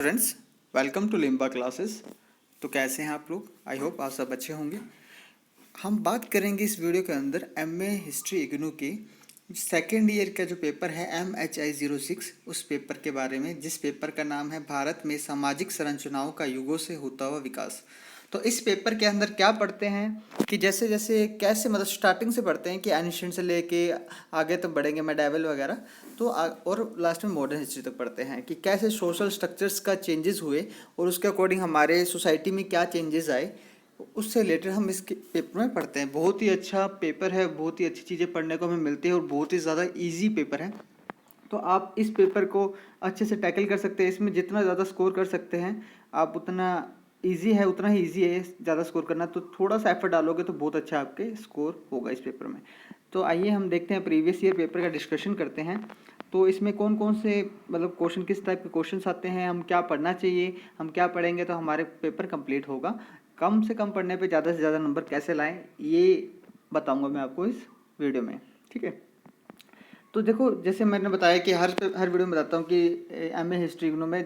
Friends, welcome to Limba classes. तो कैसे हैं आप लोग? आई होप आप सब अच्छे होंगे। हम बात करेंगे इस वीडियो के अंदर एमए हिस्ट्री इग्नू की सेकेंड ईयर का जो पेपर है MHI 06 उस पेपर के बारे में, जिस पेपर का नाम है भारत में सामाजिक संरचनाओं का युगों से होता हुआ विकास। तो इस पेपर के अंदर क्या पढ़ते हैं कि जैसे जैसे कैसे मतलब स्टार्टिंग से पढ़ते हैं कि एनिशिएंट से लेके आगे तक बढ़ेंगे मेडाइवल वगैरह। तो और लास्ट में मॉडर्न हिस्ट्री तक पढ़ते हैं कि कैसे सोशल स्ट्रक्चर्स का चेंजेस हुए और उसके अकॉर्डिंग हमारे सोसाइटी में क्या चेंजेस आए, उससे रिलेटेड हम इस पेपर में पढ़ते हैं। बहुत ही अच्छा पेपर है, बहुत ही अच्छी चीज़ें पढ़ने को हमें मिलती है और बहुत ही ज़्यादा इजी पेपर है। तो आप इस पेपर को अच्छे से टैकल कर सकते हैं। इसमें जितना ज़्यादा स्कोर कर सकते हैं आप, उतना इजी है, उतना ही इजी है ज़्यादा स्कोर करना। तो थोड़ा सा एफर्ट डालोगे तो बहुत अच्छा आपके स्कोर होगा इस पेपर में। तो आइए हम देखते हैं, प्रीवियस ईयर पेपर का डिस्कशन करते हैं। तो इसमें कौन कौन से मतलब क्वेश्चन, किस टाइप के क्वेश्चंस आते हैं, हम क्या पढ़ना चाहिए, हम क्या पढ़ेंगे तो हमारे पेपर कंप्लीट होगा, कम से कम पढ़ने पे ज़्यादा से ज़्यादा नंबर कैसे लाएं, ये बताऊंगा मैं आपको इस वीडियो में। ठीक है, तो देखो जैसे मैंने बताया कि हर वीडियो में बताता हूँ कि एमए हिस्ट्री इग्नू में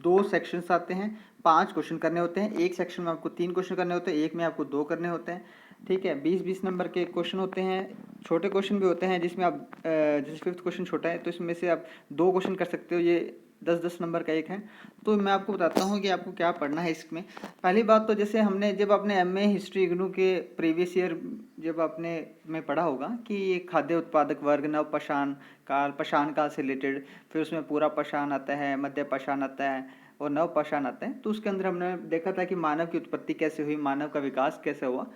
2 सेक्शंस आते हैं, 5 क्वेश्चन करने होते हैं। एक सेक्शन में आपको 3 क्वेश्चन करने होते हैं, एक में आपको 2 करने होते हैं। ठीक है, 20-20 नंबर के क्वेश्चन होते हैं। छोटे क्वेश्चन भी होते हैं जिसमें आप जैसे 5th क्वेश्चन छोटा है तो इसमें से आप 2 क्वेश्चन कर सकते हो, ये 10-10 नंबर का एक है। तो मैं आपको बताता हूँ कि आपको क्या पढ़ना है इसमें। पहली बात तो जैसे हमने जब आपने एमए हिस्ट्री इग्नू के प्रीवियस ईयर जब आपने में पढ़ा होगा कि ये खाद्य उत्पादक वर्ग, नवपाषाण काल, पाषाण काल से रिलेटेड, फिर उसमें पूरा पाषाण आता है, मध्य पाषाण आता है और नवपाषाण आता है। तो उसके अंदर हमने देखा था कि मानव की उत्पत्ति कैसे हुई, मानव का विकास कैसे हुआ।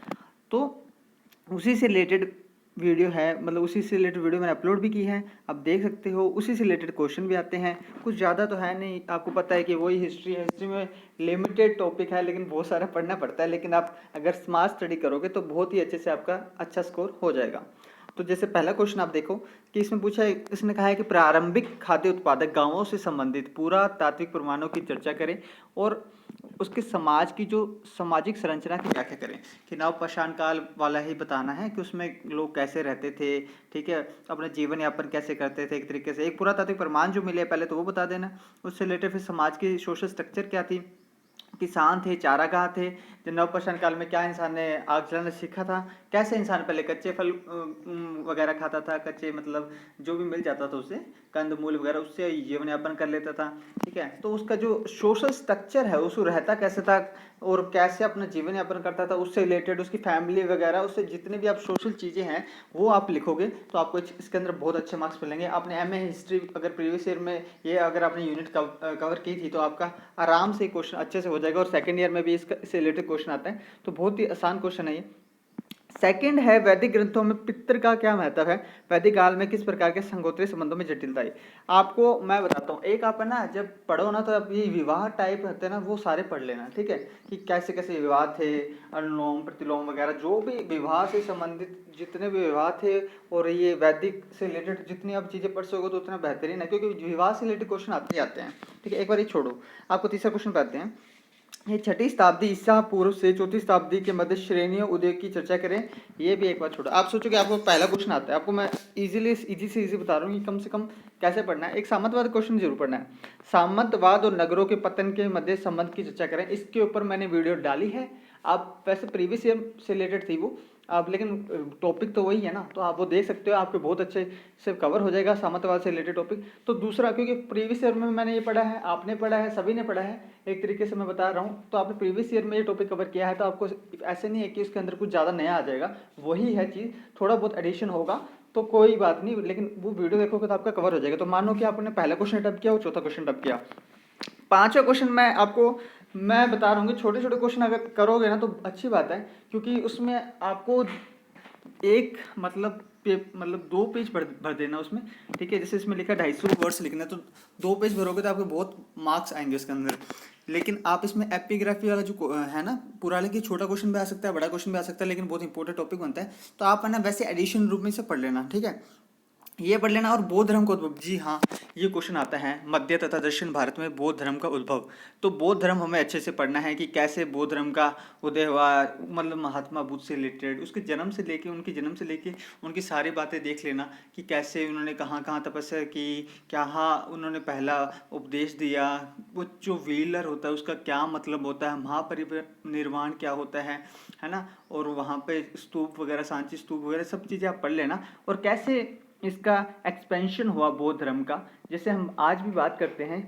तो उसी से रिलेटेड वीडियो है, मतलब उसी से रिलेटेड वीडियो मैंने अपलोड भी की है, आप देख सकते हो। उसी से रिलेटेड क्वेश्चन भी आते हैं, कुछ ज़्यादा तो है नहीं। आपको पता है कि वही हिस्ट्री है, हिस्ट्री में लिमिटेड टॉपिक है लेकिन बहुत सारा पढ़ना पड़ता है। लेकिन आप अगर स्मार्ट स्टडी करोगे तो बहुत ही अच्छे से आपका अच्छा स्कोर हो जाएगा। तो जैसे पहला क्वेश्चन आप देखो कि इसमें पूछा है, इसने कहा है कि प्रारंभिक खाद्य उत्पादक गांवों से संबंधित पूरा तात्विक प्रमाणों की चर्चा करें और उसके समाज की जो सामाजिक संरचना की व्याख्या करें। कि नवपाषाण काल वाला ही बताना है कि उसमें लोग कैसे रहते थे, ठीक है, अपना जीवन यापन कैसे करते थे। एक तरीके से एक पुरातात्विक प्रमाण जो मिले पहले तो वो बता देना, उससे रिलेटेड फिर समाज की सोशल स्ट्रक्चर क्या थी, किसान थे, चारागाह थे। जो नवपाषाण काल में क्या इंसान ने आग जलाना सीखा था, कैसे इंसान पहले कच्चे फल वगैरह खाता था, कच्चे मतलब जो भी मिल जाता था उसे, कंद मूल वगैरह, उससे जीवन यापन कर लेता था। ठीक है, तो उसका जो सोशल स्ट्रक्चर है, उसको रहता कैसे था और कैसे अपना जीवन यापन करता था, उससे रिलेटेड उसकी फैमिली वगैरह, उससे जितने भी आप सोशल चीज़ें हैं वो आप लिखोगे तो आपको इसके अंदर बहुत अच्छे मार्क्स मिलेंगे। आपने एमए हिस्ट्री अगर प्रीवियस ईयर में ये अगर आपने यूनिट कवर की थी तो आपका आराम से क्वेश्चन अच्छे से हो जाएगा। और सेकेंड ईयर में भी इससे रिलेटेड क्वेश्चन आते हैं, तो बहुत ही आसान क्वेश्चन है ये। सेकंड है, वैदिक ग्रंथों में पितृ का क्या महत्व है, वैदिक काल में किस प्रकार के संगोत्रीय संबंधों में जटिलता है। आपको मैं बताता हूँ, एक आप है ना जब पढ़ो ना तो अब ये विवाह टाइप होते हैं ना वो सारे पढ़ लेना। ठीक है, कि कैसे कैसे विवाह थे, अनुलोम प्रतिलोम वगैरह, जो भी विवाह से संबंधित जितने भी विवाह थे, और ये वैदिक से रिलेटेड जितनी आप चीज़ें पढ़ सकोगे तो उतना बेहतरीन है, क्योंकि विवाह से रिलेटेड क्वेश्चन आते ही आते हैं। ठीक है, एक बार ये छोड़ो, आपको तीसरा क्वेश्चन पढ़ते हैं। ये 6ठी शताब्दी ईसा पूर्व से 4ठी शताब्दी के मध्य श्रेणियों उदय की चर्चा करें। ये भी एक बार छोड़ो, आप सोचो कि आपको पहला क्वेश्चन आता है, आपको मैं इजी से इजी बता रहा हूँ कि कम से कम कैसे पढ़ना है। एक सामंतवाद क्वेश्चन जरूर पढ़ना है। सामंतवाद और नगरों के पतन के मध्य संबंध की चर्चा करें, इसके ऊपर मैंने वीडियो डाली है। आप वैसे प्रीवियस ईयर से रिलेटेड थी वो, आप लेकिन टॉपिक तो वही है ना, तो आप वो देख सकते हो, आपके बहुत अच्छे से कवर हो जाएगा सामंतवाद से रिलेटेड टॉपिक। तो दूसरा, क्योंकि प्रीवियस ईयर में मैंने ये पढ़ा है, आपने पढ़ा है, सभी ने पढ़ा है, एक तरीके से मैं बता रहा हूँ। तो आपने प्रीवियस ईयर में ये टॉपिक कवर किया है, तो आपको ऐसे नहीं है कि उसके अंदर कुछ ज़्यादा नया आ जाएगा, वही है चीज़, थोड़ा बहुत एडिशन होगा तो कोई बात नहीं, लेकिन वो वीडियो देखोगे तो आपका कवर हो जाएगा। तो मानो कि आपने पहला क्वेश्चन अटेम्प्ट किया और चौथा क्वेश्चन अटेम्प्ट किया, पांचवा क्वेश्चन मैं बता रहा हूँ कि छोटे छोटे क्वेश्चन अगर करोगे ना तो अच्छी बात है, क्योंकि उसमें आपको एक मतलब 2 पेज भर देना उसमें। ठीक है, जैसे इसमें लिखा 250 वर्ड्स लिखना है, तो 2 पेज भरोगे तो आपको बहुत मार्क्स आएंगे उसके अंदर। लेकिन आप इसमें एपिग्राफी वाला जो है ना, पूरा लेकिन छोटा क्वेश्चन भी आ सकता है, बड़ा क्वेश्चन भी आ सकता है, लेकिन बहुत इंपॉर्टेंट टॉपिक बनता है। तो आप है ना वैसे एडिशन रूप में से पढ़ लेना। ठीक है, ये पढ़ लेना। और बौद्ध धर्म का उद्भव, जी हाँ, ये क्वेश्चन आता है, मध्य तथा दक्षिण भारत में बौद्ध धर्म का उद्भव। तो बौद्ध धर्म हमें अच्छे से पढ़ना है कि कैसे बौद्ध धर्म का उदय हुआ, मतलब महात्मा बुद्ध से रिलेटेड, उसके जन्म से लेके, उनके जन्म से लेके उनकी सारी बातें देख लेना कि कैसे उन्होंने कहाँ कहाँ तपस्या की, क्या उन्होंने पहला उपदेश दिया, वो जो व्हीलर होता है उसका क्या मतलब होता है, महापरिनिर्वाण क्या होता है ना, और वहाँ पे स्तूप वगैरह, सांची स्तूप वगैरह सब चीज़ें आप पढ़ लेना। और कैसे इसका एक्सपेंशन हुआ बौद्ध धर्म का, जैसे हम आज भी बात करते हैं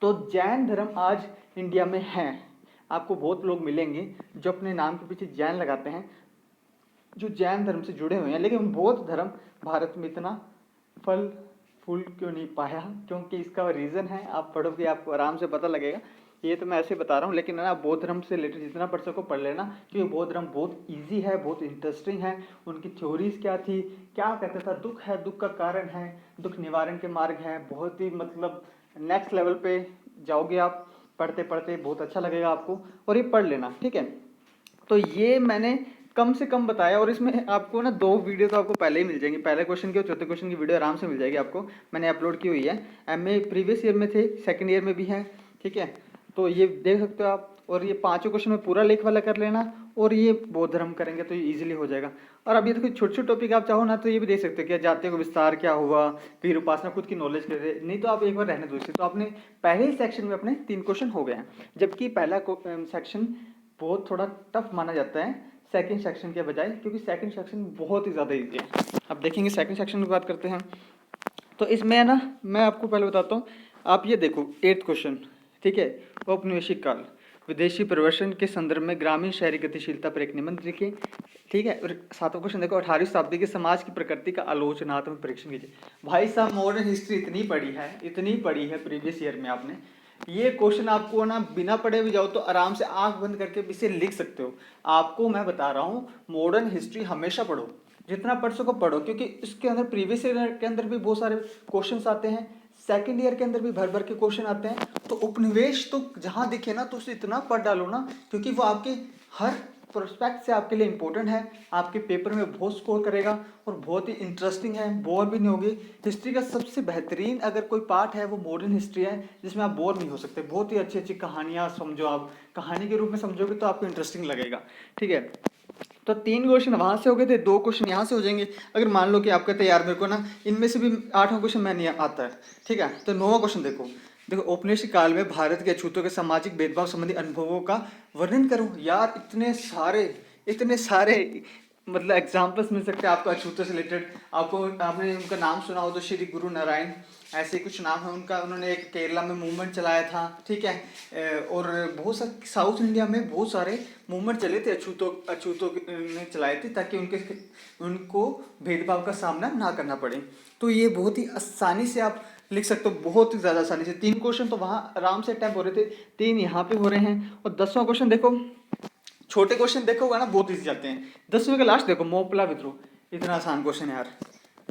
तो जैन धर्म आज इंडिया में है। आपको बहुत लोग मिलेंगे जो अपने नाम के पीछे जैन लगाते हैं, जो जैन धर्म से जुड़े हुए हैं, लेकिन बौद्ध धर्म भारत में इतना फल फूल क्यों नहीं पाया, क्योंकि इसका रीज़न है, आप पढ़ोगे आपको आराम से पता लगेगा। ये तो मैं ऐसे बता रहा हूँ, लेकिन ना बौद्ध धर्म से रिलेटेड जितना पढ़ सको पढ़ लेना, क्योंकि बौद्ध धर्म बहुत इजी है, बहुत इंटरेस्टिंग है। उनकी थ्योरीज क्या थी, क्या कहता था, दुख है, दुख का कारण है, दुख निवारण के मार्ग है, बहुत ही मतलब नेक्स्ट लेवल पे जाओगे आप पढ़ते पढ़ते, बहुत अच्छा लगेगा आपको, और ये पढ़ लेना, ठीक है। तो ये मैंने कम से कम बताया, और इसमें आपको ना 2 वीडियो तो आपको पहले ही मिल जाएंगी, पहले क्वेश्चन की और चौथे क्वेश्चन की वीडियो आराम से मिल जाएगी आपको, मैंने अपलोड की हुई है। एमए प्रीवियस ईयर में थे, सेकंड ईयर में भी है, ठीक है। तो ये देख सकते हो आप, और ये 5 क्वेश्चन में पूरा लेख वाला कर लेना, और ये बौद्ध धर्म करेंगे तो ये ईजिली हो जाएगा। और अभी देखो छोटे छोटे टॉपिक आप चाहो ना तो ये भी देख सकते हो, क्या जातियों का विस्तार क्या हुआ, फिर उपासना, खुद की नॉलेज कर रहे, नहीं तो आप एक बार रहने दो इसे, तो आपने पहले ही सेक्शन में अपने 3 क्वेश्चन हो गए हैं। जबकि पहला सेक्शन बहुत थोड़ा टफ माना जाता है सेकंड सेक्शन के बजाय, क्योंकि सेकंड सेक्शन बहुत ही ज़्यादा ईजी है। अब देखेंगे सेकंड सेक्शन की बात करते हैं। तो इसमें है ना, मैं आपको पहले बताता हूँ, आप ये देखो 8th क्वेश्चन, ठीक है, औपनिवेशिक काल, विदेशी प्रवर्तन के संदर्भ में ग्रामीण शहरी गतिशीलता पर एक निबंध लिखिए, ठीक है। और 7वां क्वेश्चन देखो, 18वीं शताब्दी के समाज की प्रकृति का आलोचनात्मक परीक्षण कीजिए। भाई साहब मॉडर्न हिस्ट्री इतनी पढ़ी है प्रीवियस ईयर में आपने, ये क्वेश्चन आपको ना बिना पढ़े भी जाओ तो आराम से आंख बंद करके भी इसे लिख सकते हो। आपको मैं बता रहा हूँ, मॉडर्न हिस्ट्री हमेशा पढ़ो, जितना पढ़ सको पढ़ो, क्योंकि इसके अंदर प्रीवियस ईयर के अंदर भी बहुत सारे क्वेश्चंस आते हैं, सेकंड ईयर के अंदर भी भर भर के क्वेश्चन आते हैं। तो उपनिवेश तो जहाँ दिखे ना तो उसे इतना पढ़ डालो ना, क्योंकि वो आपके हर प्रोस्पेक्ट से आपके लिए इंपॉर्टेंट है, आपके पेपर में बहुत स्कोर करेगा, और बहुत ही इंटरेस्टिंग है, बोर भी नहीं होगी। हिस्ट्री का सबसे बेहतरीन अगर कोई पार्ट है वो मॉडर्न हिस्ट्री है, जिसमें आप बोर नहीं हो सकते। बहुत ही अच्छी अच्छी कहानियाँ समझो, आप कहानी के रूप में समझोगे तो आपको इंटरेस्टिंग लगेगा, ठीक है। तो 3 क्वेश्चन वहाँ से हो गए थे, 2 क्वेश्चन यहाँ से हो जाएंगे। अगर मान लो कि आप कहते हैं यार मेरे को ना इनमें से भी 8वां क्वेश्चन मैं नहीं आता है, ठीक है, तो 9वां क्वेश्चन देखो, औपनिवेशिक काल में भारत के अछूतों के सामाजिक भेदभाव संबंधी अनुभवों का वर्णन करो। यार इतने सारे मतलब एग्जाम्पल्स मिल सकते हैं आपको अछूतों से रिलेटेड। आपको आपने उनका नाम सुना हो तो श्री गुरु नारायण, ऐसे कुछ नाम है उनका, उन्होंने एक केरला में मूवमेंट चलाया था, ठीक है। और बहुत सारे साउथ इंडिया में बहुत सारे मूवमेंट चले थे, अछूतों ने चलाए थे, ताकि उनको भेदभाव का सामना ना करना पड़े। तो ये बहुत ही आसानी से आप लिख सकते हो, बहुत ही ज़्यादा आसानी से। 3 क्वेश्चन तो वहाँ आराम से अटैम्प्ट हो रहे थे, 3 यहाँ पे हो रहे हैं। और 10वां क्वेश्चन देखो, छोटे क्वेश्चन देखोगे ना बहुत ईजी जाते हैं। 10वीं का लास्ट देखो, मोपला विद्रोह, इतना आसान क्वेश्चन है यार।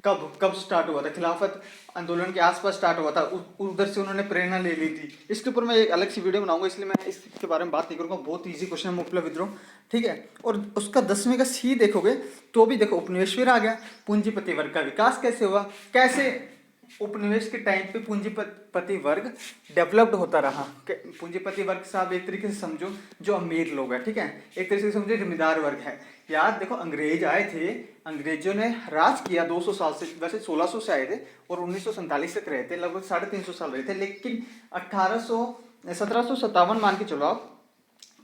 कब स्टार्ट हुआ था, खिलाफत आंदोलन के आसपास स्टार्ट हुआ था, उधर से उन्होंने प्रेरणा ले ली थी। इसके ऊपर मैं एक अलग सी वीडियो बनाऊंगा, इसलिए मैं इसके बारे में बात नहीं करूंगा। बहुत इजी क्वेश्चन है मोपला विद्रोह, ठीक है। और उसका 10वीं का सी देखोगे तो भी देखो, उपनिवेशवीर आ गया, पूंजीपति वर्ग का विकास कैसे हुआ, कैसे उपनिवेश के टाइम पे पूंजीपति वर्ग डेवलप्ड होता रहा। पूंजीपति वर्ग साहब एक तरीके से समझो जो अमीर लोग हैं, ठीक है, एक तरीके से समझो जमींदार वर्ग है। यार देखो अंग्रेज आए थे, अंग्रेजों ने राज किया 200 साल से, वैसे 1600 से आए थे और 1947 तक रहे थे, लगभग 350 साल रहे थे। लेकिन 1757 मान के चलो आप,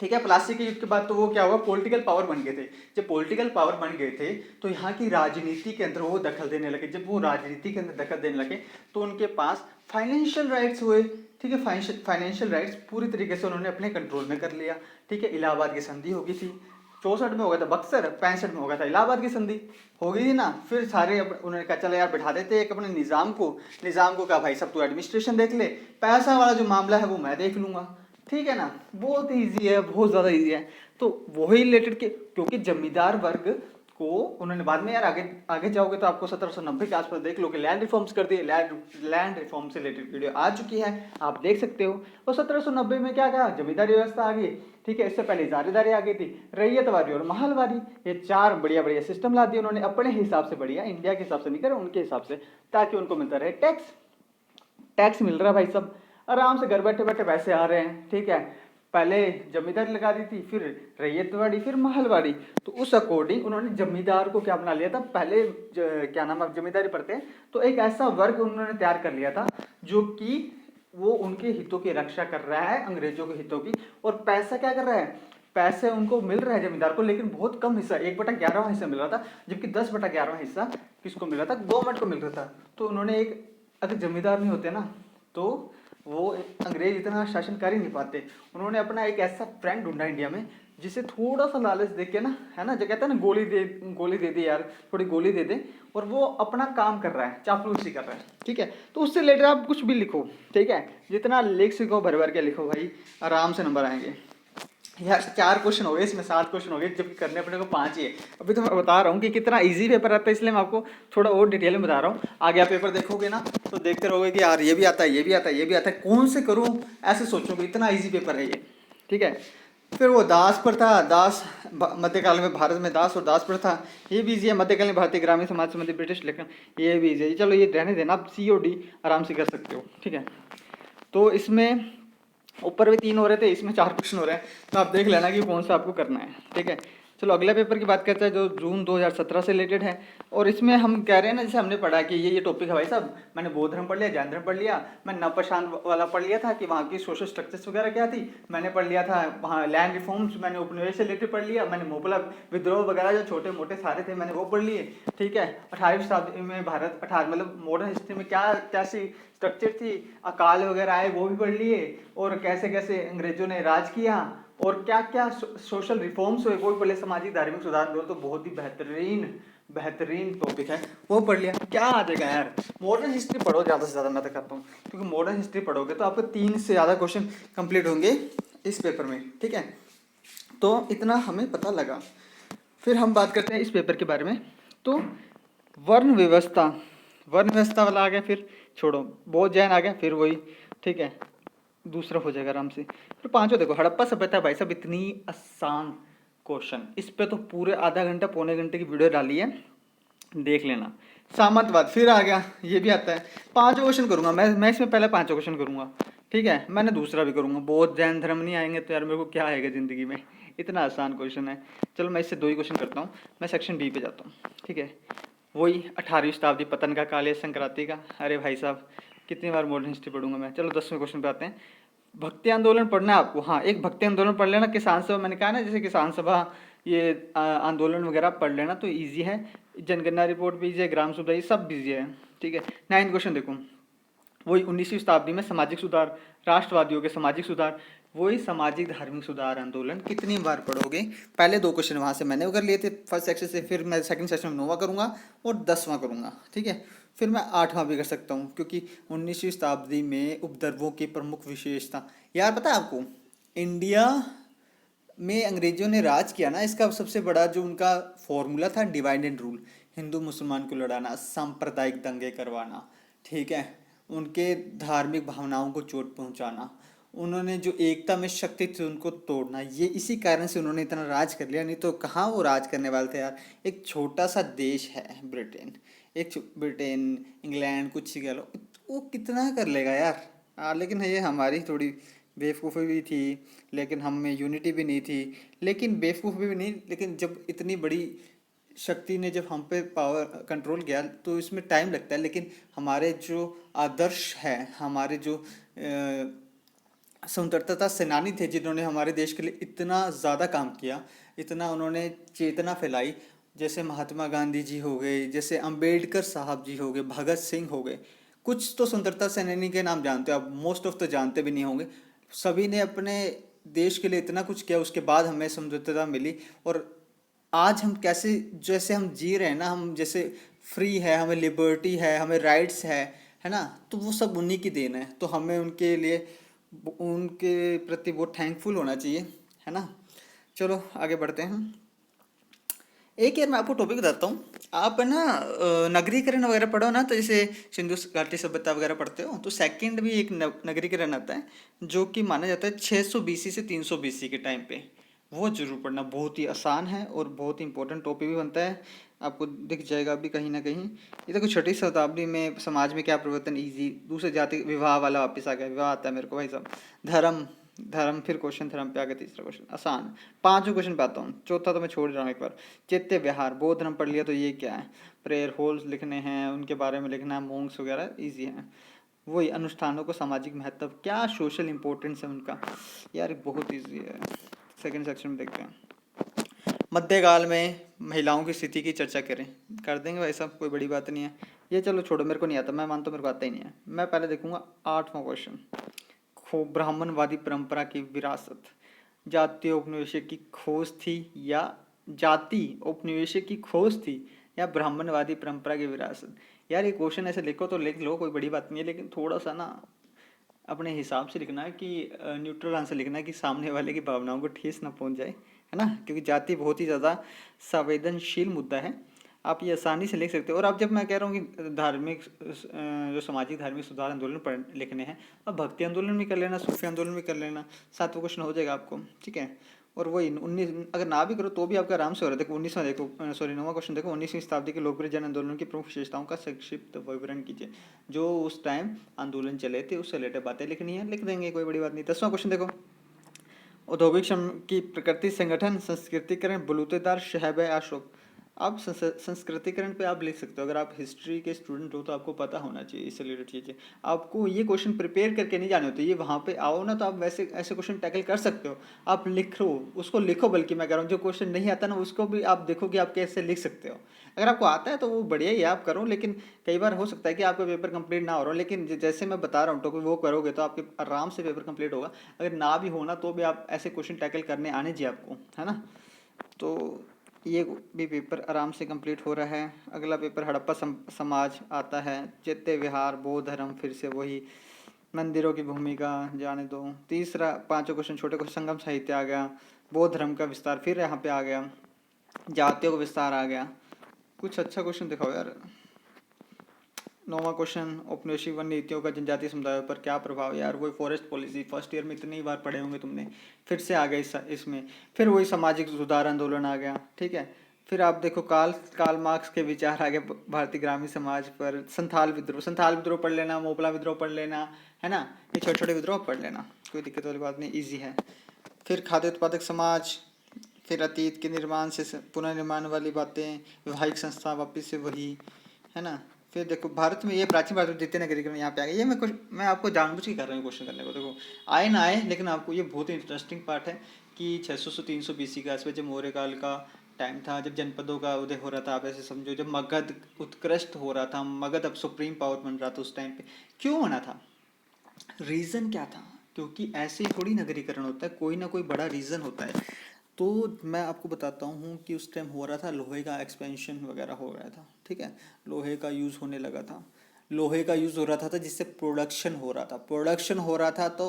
ठीक है, प्लासी के युग के बाद तो वो क्या हुआ, पॉलिटिकल पावर बन गए थे। जब पॉलिटिकल पावर बन गए थे तो यहाँ की राजनीति के अंदर वो दखल देने लगे। जब वो राजनीति के अंदर दखल देने लगे तो उनके पास फाइनेंशियल राइट्स हुए, ठीक है, फाइनेंशियल राइट्स पूरी तरीके से उन्होंने अपने कंट्रोल में कर लिया, ठीक है। इलाहाबाद की संधि हो गई थी, 64 में हो गया था बक्सर, 65 में हो गया था इलाहाबाद की संधि, हो गई थी ना। फिर सारे उन्होंने कहा चलो यार बैठा देते एक अपने निज़ाम को कहा भाई सब तू एडमिनिस्ट्रेशन देख ले, पैसा वाला जो मामला है वो मैं देख लूँगा, ठीक है ना। बहुत ईजी है, बहुत ज़्यादा ईजी है। तो वही रिलेटेड के, क्योंकि जमींदार वर्ग को उन्होंने बाद में यार आगे आगे जाओगे तो आपको 1790 के आसपास देख लो कि लैंड रिफॉर्म्स कर दिए, लैंड रिफॉर्म से रिलेटेड वीडियो आ चुकी है, आप देख सकते हो। और 1790 में क्या कहा, जमींदारी व्यवस्था आ गई, ठीक है। इससे पहले जारीदारी आ गई थी, रैयतवारी और महलवारी, ये चार बढ़िया बढ़िया सिस्टम ला दिए उन्होंने अपने हिसाब से, बढ़िया इंडिया के हिसाब से नहीं करे, उनके हिसाब से, ताकि उनको मिलता रहे टैक्स। टैक्स मिल रहा है भाई सब, आराम से घर बैठे बैठे पैसे आ रहे हैं, ठीक है। पहले जमींदारी लगा दी थी, फिर रैयतवाड़ी, फिर महलवाड़ी। तो उस अकॉर्डिंग उन्होंने जमींदार को क्या बना लिया था, पहले क्या नाम है जमींदारी पढ़ते हैं तो एक ऐसा वर्ग उन्होंने तैयार कर लिया था जो कि वो उनके हितों की रक्षा कर रहा है, अंग्रेजों के हितों की। और पैसा क्या कर रहा है, पैसे उनको मिल रहा है जमींदार को, लेकिन बहुत कम हिस्सा, 1/11 हिस्सा मिल रहा था, जबकि 10/11 हिस्सा किसको मिल रहा था, गवर्नमेंट को मिल रहा था। तो उन्होंने एक, अगर जमींदार नहीं होते ना तो वो अंग्रेज इतना शासन कर ही नहीं पाते। उन्होंने अपना एक ऐसा फ्रेंड ढूंढा इंडिया में जिसे थोड़ा सा लालच दे के ना, है ना, जो कहता है ना, गोली दे दे यार, थोड़ी गोली दे दे, और वो अपना काम कर रहा है, चापलूसी कर रहा है, ठीक है। तो उससे रिलेटेड आप कुछ भी लिखो, ठीक है, जितना लिख सको भर भर के लिखो भाई, आराम से नंबर आएंगे। यार 4 क्वेश्चन हो गए, इसमें 7 क्वेश्चन हो गए, जब करने अपने को 5 ही है। अभी तो मैं बता रहा हूँ कि कितना इजी पेपर आता है, इसलिए मैं आपको थोड़ा और डिटेल में बता रहा हूँ। आगे आप पेपर देखोगे ना तो देखते रहोगे कि यार ये भी आता है, ये भी आता है, ये भी आता है, कौन से करूँ, ऐसे सोचोगे, इतना ईजी पेपर है ये, ठीक है। फिर वो दास प्रथा, दास मध्यकाल में भारत में दास और दास प्रथा, ये भी इजी है। मध्यकालीन भारतीय ग्रामीण समाज संबंधी ब्रिटिश लेखन, ये भी इजी है। चलो ये रहने देना, आप COD आराम से कर सकते हो, ठीक है। तो इसमें ऊपर भी 3 हो रहे थे, इसमें 4 क्वेश्चन हो रहे हैं, तो आप देख लेना कि कौन सा आपको करना है, ठीक है। चलो अगले पेपर की बात करते हैं जो जून 2017 से रिलेटेड है। और इसमें हम कह रहे हैं ना, जैसे हमने पढ़ा कि ये टॉपिक है भाई साहब, मैंने बौद्ध धर्म पढ़ लिया, जैन धर्म पढ़ लिया, मैं नवपाषाण वाला पढ़ लिया था कि वहाँ की सोशल स्ट्रक्चर्स वगैरह क्या थी, मैंने पढ़ लिया था वहाँ लैंड रिफॉर्म्स, मैंने उपनिवेश से रिलेटेड पढ़ लिया, मैंने मोपला विद्रोह वगैरह जो छोटे मोटे सारे थे मैंने वो पढ़ लिए, ठीक है। 18वीं शताब्दी में भारत, 18 मतलब मॉडर्न हिस्ट्री में क्या कैसी स्ट्रक्चर थी, अकाल वगैरह आए वो भी पढ़ लिए, और कैसे कैसे अंग्रेजों ने राज किया, और क्या क्या सोशल रिफॉर्म्स हुए वो भी पढ़ लिया, सामाजिक धार्मिक सुधार आंदोलन तो बहुत ही बेहतरीन टॉपिक है, वो पढ़ लिया। क्या आ जाएगा यार, मॉडर्न हिस्ट्री पढ़ो ज़्यादा से ज़्यादा, मैं तो कहता हूँ, क्योंकि मॉडर्न हिस्ट्री पढ़ोगे तो आपको 3 से ज़्यादा क्वेश्चन कंप्लीट होंगे इस पेपर में, ठीक है। तो इतना हमें पता लगा। फिर हम बात करते हैं इस पेपर के बारे में। तो वर्ण व्यवस्था वाला आ गया, फिर छोड़ो, बहुत जैन आ गया, फिर वही, ठीक है, दूसरा हो जाएगा आराम से। फिर 5वां देखो, हड़प्पा सभ्यता, भाई साहब इतनी आसान क्वेश्चन, इस पे तो पूरे आधा घंटा पौने घंटे की वीडियो डाली है, देख लेना। सामंतवाद फिर आ गया, ये भी आता है। 5 क्वेश्चन करूंगा मैं इसमें, पहले 5 क्वेश्चन करूंगा, ठीक है। मैंने दूसरा भी करूंगा, बहुत जैन धर्म नहीं आएंगे तो यार मेरे को क्या आएगा जिंदगी में, इतना आसान क्वेश्चन है। चलो मैं इससे 2 ही क्वेश्चन करता हूँ, मैं सेक्शन B पे जाता हूँ, ठीक है। वही 18वीं शताब्दी, पतन का काल या संक्रांति का, अरे भाई साहब कितनी बार मॉडर्न हिस्ट्री पढ़ूंगा मैं। चलो 10वें क्वेश्चन पे आते हैं। भक्ति आंदोलन पढ़ना है आपको, हाँ एक भक्ति आंदोलन पढ़ लेना। किसान सभा, मैंने कहा ना, जैसे किसान सभा, ये आंदोलन वगैरह पढ़ लेना तो इजी है। जनगणना रिपोर्ट भी इजी है, ग्राम सुधार, ये सब इजी है, ठीक है। 9 क्वेश्चन देखो, वही 19वीं शताब्दी में सामाजिक सुधार, राष्ट्रवादियों के सामाजिक सुधार, वही सामाजिक धार्मिक सुधार आंदोलन, कितनी बार पढ़ोगे। पहले 2 क्वेश्चन वहाँ से मैंने कर लिए थे फर्स्ट सेक्शन से, फिर मैं सेकंड सेक्शन में 9वां करूँगा और 10वां करूँगा, ठीक है। फिर मैं 8वां भी कर सकता हूँ, क्योंकि 19वीं शताब्दी में उपद्रवों की प्रमुख विशेषता, यार पता है आपको, इंडिया में अंग्रेजों ने राज किया ना, इसका सबसे बड़ा जो उनका फॉर्मूला था, डिवाइड एंड रूल, हिंदू मुसलमान को लड़ाना, सांप्रदायिक दंगे करवाना, ठीक है, उनके धार्मिक भावनाओं को चोट पहुंचाना, उन्होंने जो एकता में शक्ति थी उनको तोड़ना, ये इसी कारण से उन्होंने इतना राज कर लिया। नहीं तो कहाँ वो राज करने वाले थे यार। एक छोटा सा देश है ब्रिटेन, ब्रिटेन इंग्लैंड कुछ ही कह लो, वो कितना कर लेगा यार। लेकिन ये हमारी थोड़ी बेवकूफ़ी भी थी, लेकिन हम में यूनिटी भी नहीं थी, लेकिन बेवकूफ़ी भी नहीं, लेकिन जब इतनी बड़ी शक्ति ने जब हम पे पावर कंट्रोल किया तो इसमें टाइम लगता है। लेकिन हमारे जो आदर्श है, हमारे जो स्वतंत्रता सेनानी थे, जिन्होंने हमारे देश के लिए इतना ज़्यादा काम किया, इतना उन्होंने चेतना फैलाई, जैसे महात्मा गांधी जी हो गए, जैसे अंबेडकर साहब जी हो गए, भगत सिंह हो गए, कुछ तो स्वतंत्रता सेनानी के नाम जानते हो आप, मोस्ट ऑफ तो जानते भी नहीं होंगे। सभी ने अपने देश के लिए इतना कुछ किया, उसके बाद हमें स्वतंत्रता मिली। और आज हम कैसे, जैसे हम जी रहे हैं ना, हम जैसे फ्री है, हमें लिबर्टी है, हमें राइट्स है ना, तो वो सब उन्हीं की देन है। तो हमें उनके लिए, उनके प्रति बहुत थैंकफुल होना चाहिए, है ना। चलो आगे बढ़ते हैं। एक यार मैं आपको टॉपिक बताता हूँ। आप है ना नगरीकरण वगैरह पढ़ो ना, तो जैसे सिंधु घाटी सभ्यता वगैरह पढ़ते हो, तो सेकंड भी एक नगरीकरण आता है जो कि माना जाता है 600 बीसी से 300 बीसी के टाइम पे। वो जरूर पढ़ना, बहुत ही आसान है और बहुत ही इंपॉर्टेंट टॉपिक भी बनता है। आपको दिख जाएगा भी कहीं ना कहीं। ये देखो, छठी शताब्दी में समाज में क्या परिवर्तन, इजी दूसरे जाति विवाह वाला वापस आ गया, विवाह आता है मेरे को भाई साहब। धर्म, धर्म फिर क्वेश्चन धर्म पे आ गया, तीसरा क्वेश्चन आसान। पांचवें क्वेश्चन पे आता हूँ, चौथा तो मैं छोड़ रहा हूँ एक बार। चैत्य विहार, बौद्ध धर्म पढ़ लिया तो ये क्या है, प्रेयर होल्स लिखने हैं, उनके बारे में लिखना है, मोंक्स वगैरह इजी है। वही अनुष्ठानों को सामाजिक महत्व, क्या सोशल इंपॉर्टेंस है उनका, यार बहुत इजी है। सेकंड सेक्शन में देखते हैं। मध्यकाल में महिलाओं की स्थिति की चर्चा करें, कर देंगे भाई साहब, कोई बड़ी बात नहीं है। ये चलो छोड़ो, मेरे को नहीं आता, मैं मानता हूँ मेरे को आता ही नहीं है। मैं पहले देखूंगा आठवां क्वेश्चन। ब्राह्मणवादी परंपरा की विरासत, जातीय उपनिवेश की खोज थी या जाति उपनिवेश की खोज थी या ब्राह्मणवादी परंपरा की विरासत। यार ये क्वेश्चन ऐसे लिखो तो लिख लो, कोई बड़ी बात नहीं है, लेकिन थोड़ा सा ना अपने हिसाब से लिखना है कि न्यूट्रल आंसर लिखना है कि सामने वाले की भावनाओं को ठेस ना पहुंच जाए, है ना, क्योंकि जाति बहुत ही ज़्यादा संवेदनशील मुद्दा है। आप ये आसानी से लिख सकते हो। और अब जब मैं कह रहा हूँ कि धार्मिक जो सामाजिक धार्मिक सुधार आंदोलन पढ़ लिखने हैं, अब भक्ति आंदोलन भी कर लेना, सूफी आंदोलन भी कर लेना, सातवां क्वेश्चन हो जाएगा आपको, ठीक है। और वही 19, अगर ना भी करो तो भी आपका आराम से हो रहा है। देखो 19वां देखो, सॉरी 9वां क्वेश्चन देखो, 19वीं शताब्दी के लोकप्रिय जन आंदोलन की प्रमुख विशेषताओं का संक्षिप्त विवरण कीजिए। जो उस टाइम आंदोलन चले थे उससे रिलेटेड बातें लिखनी है, लिख देंगे, कोई बड़ी बात नहीं। 10वां क्वेश्चन देखो, औद्योगिक श्रम की प्रकृति, संगठन, संस्कृतिकरण, बलूतेदार, शहब अशोक। आप संस्कृतिकरण पे आप लिख सकते हो, अगर आप हिस्ट्री के स्टूडेंट हो तो आपको पता होना चाहिए इससे रिलेटेड चीज़ें। आपको ये क्वेश्चन प्रिपेयर करके नहीं जाने होते, ये वहाँ पे आओ ना तो आप वैसे ऐसे क्वेश्चन टैकल कर सकते हो। आप लिखो, उसको लिखो, बल्कि मैं कह रहा हूँ जो क्वेश्चन नहीं आता ना उसको भी आप देखो कि आप कैसे लिख सकते हो। अगर आपको आता है तो वो बढ़िया ही आप करो, लेकिन कई बार हो सकता है कि आपका पेपर कंप्लीट ना हो रहा हो, लेकिन जैसे मैं बता रहा हूँ तो वो करोगे तो आपके आराम से पेपर कंप्लीट होगा। अगर ना भी होना तो भी आप ऐसे क्वेश्चन टैकल करने आने चाहिए आपको, है ना। तो ये भी पेपर आराम से कंप्लीट हो रहा है। अगला पेपर हड़प्पा समाज आता है, चैत्य विहार, बौद्ध धर्म, फिर से वही मंदिरों की भूमिका, जाने दो। तीसरा, पांचों क्वेश्चन छोटे क्वेश्चन, संगम साहित्य आ गया, बौद्ध धर्म का विस्तार फिर यहाँ पे आ गया, जातियों का विस्तार आ गया। कुछ अच्छा क्वेश्चन दिखाओ यार। 9वां क्वेश्चन, औपनिवेशिक वन नीतियों का जनजातीय समुदायों पर क्या प्रभाव। यार वही फॉरेस्ट पॉलिसी, फर्स्ट ईयर में इतनी बार पढ़े होंगे तुमने, फिर से आ गए इसमें। फिर वही सामाजिक सुधार आंदोलन आ गया, ठीक है। फिर आप देखो काल मार्क्स के विचार आ गए भारतीय ग्रामीण समाज पर, संथाल विद्रोह पढ़ लेना, मोपला विद्रोह पढ़ लेना, है ना। ये छोटे छोटे विद्रोह पढ़ लेना, कोई दिक्कत वाली बात नहीं, ईजी है। फिर खाद्य उत्पादक समाज, फिर अतीत के निर्माण से पुनर्निर्माण वाली बातें, वैवाहिक संस्था वापिस से वही, है ना। फिर देखो भारत में ये प्राचीन भारत में द्वितीय नगरीकरण यहाँ पे आ गया। ये मैं आपको जानबूझ के कर रहा हूँ क्वेश्चन करने को, देखो आए ना आए, लेकिन आपको ये बहुत ही इंटरेस्टिंग पार्ट है कि 600 से 300 बीसी के आसपास जब मौर्य काल का टाइम था, जब जनपदों का उदय हो रहा था, आप ऐसे समझो जब मगध उत्कृष्ट हो रहा था, मगध अब सुप्रीम पावर बन रहा था उस टाइम पे। क्यों बना था, रीज़न क्या था, क्योंकि ऐसे ही थोड़ी नगरीकरण होता है, कोई ना कोई बड़ा रीज़न होता है। तो मैं आपको बताता हूँ कि उस टाइम हो रहा था लोहे का एक्सपेंशन वगैरह हो रहा था, ठीक है। लोहे का यूज़ होने लगा था, लोहे का यूज़ हो रहा था जिससे प्रोडक्शन हो रहा था, प्रोडक्शन हो रहा था तो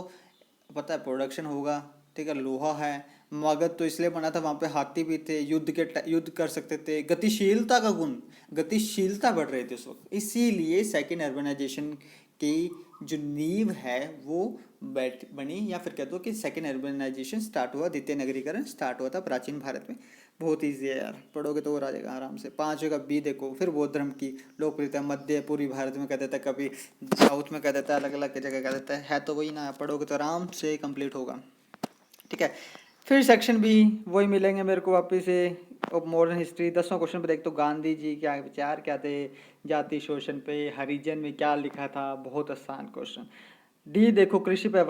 पता है प्रोडक्शन होगा, ठीक है। लोहा है, मगध तो इसलिए बना था, वहाँ पे हाथी भी थे, युद्ध कर सकते थे, गतिशीलता का गुण, गतिशीलता बढ़ रही थी उस वक्त, इसीलिए सेकेंड अर्बनाइजेशन की जो नींव है वो बनी, या फिर कह दो कि सेकेंड अर्बनाइजेशन स्टार्ट हुआ, द्वितीय नगरीकरण स्टार्ट हुआ था प्राचीन भारत में। बहुत ईजी है यार, पढ़ोगे तो और आ जाएगा आराम से। पांचवे का बी देखो, फिर बौद्ध धर्म की लोकप्रियता, मध्य पूर्वी भारत में कह देता है, कभी साउथ में कह देता है, अलग अलग जगह कह देता है तो वही ना, पढ़ोगे तो आराम से कंप्लीट होगा, ठीक है। फिर सेक्शन बी वही मिलेंगे मेरे को वापिस से, अब मॉडर्न हिस्ट्री। 10वां क्वेश्चन पे देखते हो, गांधी जी क्या विचार क्या थे जाति शोषण पे, हरिजन में क्या लिखा था, बहुत आसान क्वेश्चन। डी देखो, कृषि पे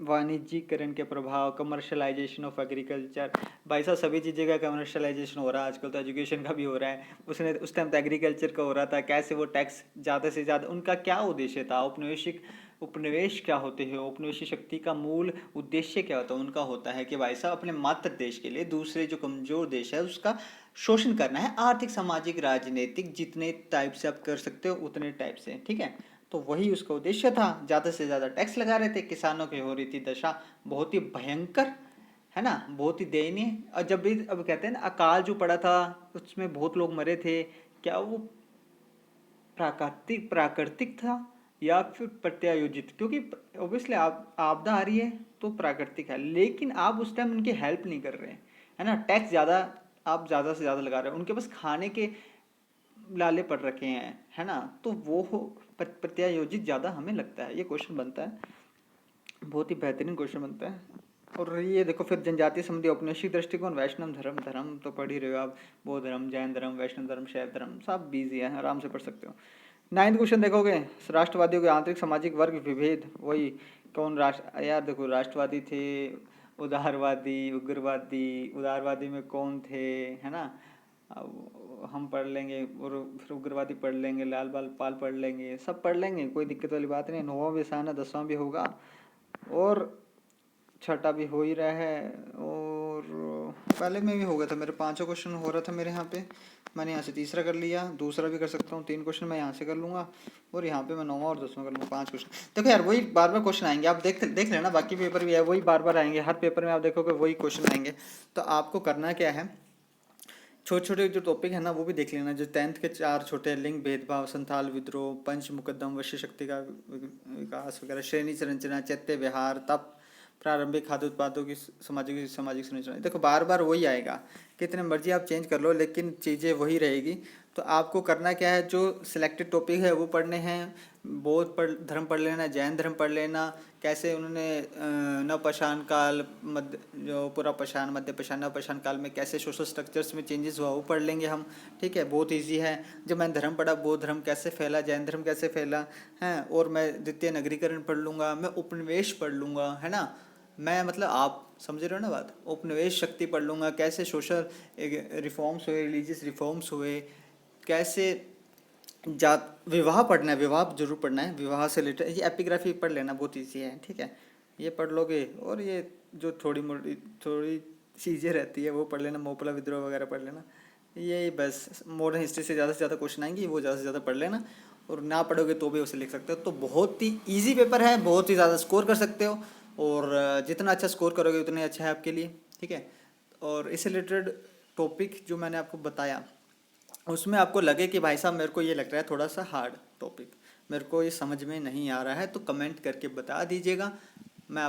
वाणिज्यीकरण के प्रभाव, कमर्शलाइजेशन ऑफ एग्रीकल्चर। भाई साहब सभी चीज़ें का कमर्शलाइजेशन हो रहा है आजकल, तो एजुकेशन का भी हो रहा है, उसने उस टाइम तो एग्रीकल्चर का हो रहा था। कैसे वो टैक्स ज़्यादा से ज़्यादा, उनका क्या उद्देश्य था, उपनिवेश क्या होते हैं, उपनिवेशी शक्ति का मूल उद्देश्य क्या होता है, उनका होता है कि भाई साहब अपने मात्र देश के लिए दूसरे जो कमजोर देश है उसका शोषण करना है, आर्थिक सामाजिक राजनीतिक जितने टाइप से आप कर सकते हो उतने टाइप से, ठीक है। तो वही उसका उद्देश्य था, ज़्यादा से ज़्यादा टैक्स लगा रहे थे, किसानों की हो रही थी दशा बहुत ही भयंकर, है ना, बहुत ही दयनीय। और जब भी अब कहते हैं ना अकाल जो पड़ा था उसमें बहुत लोग मरे थे, क्या वो प्राकृतिक प्राकृतिक था या फिर प्रत्यायोजित? क्योंकि ऑब्वियसली आप आपदा आ रही है तो प्राकृतिक है, लेकिन आप उस टाइम उनकी हेल्प नहीं कर रहे हैं, है ना, टैक्स ज़्यादा आप ज़्यादा से ज़्यादा लगा रहे हैं, उनके पास खाने के लाले पड़ रखे हैं, है ना, तो वो प्रत्यायोजित ज़्यादा हमें लगता है। ये क्वेश्चन बनता है, बहुत ही बेहतरीन क्वेश्चन बनता है। और ये देखो फिर जनजातीय संबंधी औपनिवेशिक दृष्टिकोण, वैष्णव धर्म, धर्म तो पढ़ ही रहे हो आप, बौद्ध धर्म, जैन धर्म, वैष्णव धर्म, शैव धर्म, सब बिजी है, आराम से पढ़ सकते हो। 9वां क्वेश्चन देखोगे, राष्ट्रवादियों के आंतरिक सामाजिक वर्ग विभेद, वही कौन राष्ट्र, यार देखो राष्ट्रवादी थे, उदारवादी, उग्रवादी, उदारवादी में कौन थे, है ना, अब हम पढ़ लेंगे और फिर उग्रवादी पढ़ लेंगे, लाल बाल पाल पढ़ लेंगे, सब पढ़ लेंगे, कोई दिक्कत वाली बात नहीं। 9वां भी आसान है, 10वां भी होगा और छठा भी हो ही रहा है। और पहले में भी हो गया था मेरे, 5वां क्वेश्चन हो रहा था मेरे यहाँ पे, मैंने यहाँ से तीसरा कर लिया, दूसरा भी कर सकता हूँ, 3 क्वेश्चन मैं यहाँ से कर लूँगा और यहाँ पे मैं 9वां और 10वां कर लूँगा, 5 क्वेश्चन। देखो यार वही बार बार क्वेश्चन आएंगे, आप देख लेना, बाकी पेपर भी है वही बार बार आएंगे, हर पेपर में आप देखोगे वही क्वेश्चन आएंगे। तो आपको करना क्या है, छोटे छोटे जो टॉपिक है ना वो भी देख लेना, जो 10th के 4 छोटे, लिंग भेदभाव, संथाल विद्रोह, पंच मुकदम, वश्य शक्ति का विकास वगैरह, श्रेणी संरचना, चैत्य विहार, तप, प्रारंभिक खाद्य उत्पादों की सामाजिक सामाजिक संरचना। देखो बार बार वही आएगा, कितने मर्जी आप चेंज कर लो लेकिन चीज़ें वही रहेगी। तो आपको करना क्या है, जो सिलेक्टेड टॉपिक है वो पढ़ने हैं, धर्म पढ़ लेना, जैन धर्म पढ़ लेना, कैसे उन्होंने नवपाषाण काल, मध्य जो पूरा पाषाण, मध्य पाषाण, नवपाषाण काल में कैसे सोशल स्ट्रक्चर्स में चेंजेस हुआ वो पढ़ लेंगे हम, ठीक है, बहुत इजी है। जब मैंने धर्म पढ़ा, बौद्ध धर्म कैसे फैला, जैन धर्म कैसे फैला है, और मैं द्वितीय नगरीकरण पढ़ लूँगा, मैं उपनिवेश पढ़ लूँगा, है ना, मैं मतलब आप समझ रहे हो ना बात, उपनिवेश शक्ति पढ़ लूँगा, कैसे सोशल रिफॉर्म्स हुए, रिलीजियस रिफॉर्म्स हुए, कैसे जात, विवाह पढ़ना है, विवाह जरूर पढ़ना है, विवाह से रिलेटेड ये एपिग्राफी पढ़ लेना, बहुत ईजी है, ठीक है, ये पढ़ लोगे। और ये जो थोड़ी चीज़ें रहती है वो पढ़ लेना, मोपला विद्रोह वगैरह पढ़ लेना, ये बस मॉडर्न हिस्ट्री से ज़्यादा क्वेश्चन आएंगे, वो ज़्यादा से ज़्यादा पढ़ लेना, और ना पढ़ोगे तो भी उसे लिख सकते हो। तो बहुत ही ईजी पेपर है, बहुत ही ज़्यादा स्कोर कर सकते हो, और जितना अच्छा स्कोर करोगे उतना ही अच्छा है आपके लिए, ठीक है। और इससे रिलेटेड टॉपिक जो मैंने आपको बताया उसमें आपको लगे कि भाई साहब मेरे को ये लग रहा है थोड़ा सा हार्ड टॉपिक, मेरे को ये समझ में नहीं आ रहा है, तो कमेंट करके बता दीजिएगा, मैं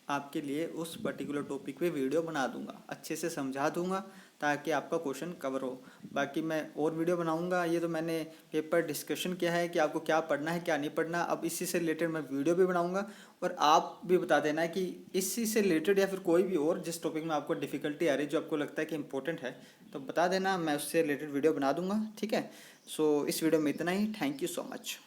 आपके लिए उस पर्टिकुलर टॉपिक पे वीडियो बना दूंगा, अच्छे से समझा दूंगा ताकि आपका क्वेश्चन कवर हो। बाकी मैं और वीडियो बनाऊंगा, ये तो मैंने पेपर डिस्कशन किया है कि आपको क्या पढ़ना है क्या नहीं पढ़ना, अब इसी से रिलेटेड मैं वीडियो भी बनाऊंगा, और आप भी बता देना कि इसी से रिलेटेड या फिर कोई भी और जिस टॉपिक में आपको डिफ़िकल्टी आ रही है, जो आपको लगता है कि इंपॉर्टेंट है, तो बता देना, मैं उससे रिलेटेड वीडियो बना दूंगा, ठीक है। सो इस वीडियो में इतना ही, थैंक यू सो मच।